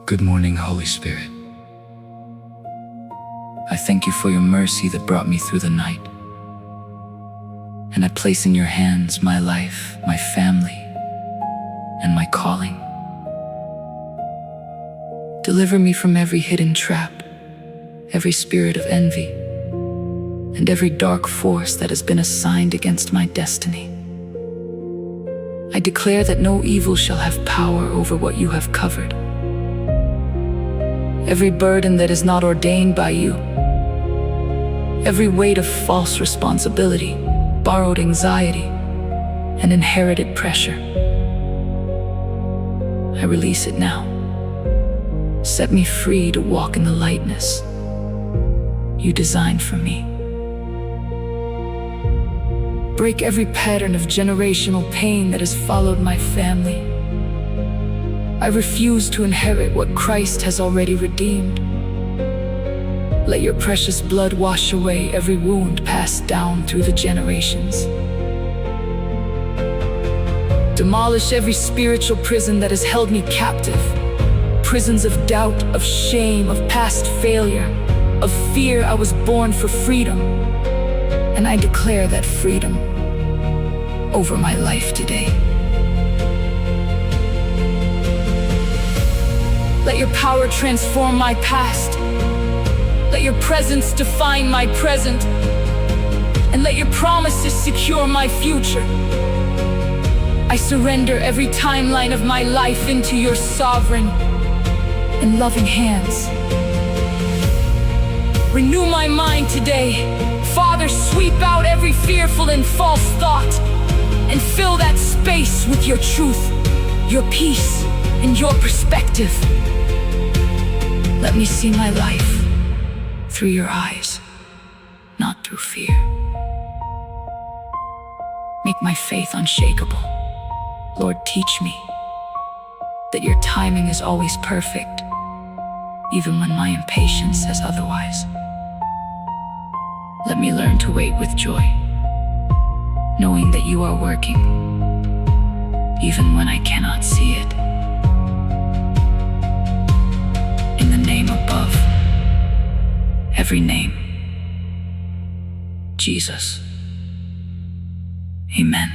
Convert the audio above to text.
Good morning, Holy Spirit. I thank you for your mercy that brought me through the night. And I place in your hands my life, my family, and my calling. Deliver me from every hidden trap, every spirit of envy, and every dark force that has been assigned against my destiny. I declare that no evil shall have power over what you have covered. Every burden that is not ordained by you, every weight of false responsibility, borrowed anxiety, and inherited pressure, I release it now. Set me free to walk in the lightness you designed for me. Break every pattern of generational pain that has followed my family. I refuse to inherit what Christ has already redeemed. Let your precious blood wash away every wound passed down through the generations. Demolish every spiritual prison that has held me captive. Prisons of doubt, of shame, of past failure, of fear. I was born for freedom, and I declare that freedom over my life today. Let your power transform my past. Let your presence define my present. And let your promises secure my future. I surrender every timeline of my life into your sovereign and loving hands. Renew my mind today. Father, sweep out every fearful and false thought and fill that space with your truth, your peace, and your perspective. Let me see my life through your eyes, not through fear. Make my faith unshakable. Lord, teach me that your timing is always perfect, even when my impatience says otherwise. Let me learn to wait with joy, knowing that you are working, even when I cannot see it. In the name above every name, Jesus. Amen.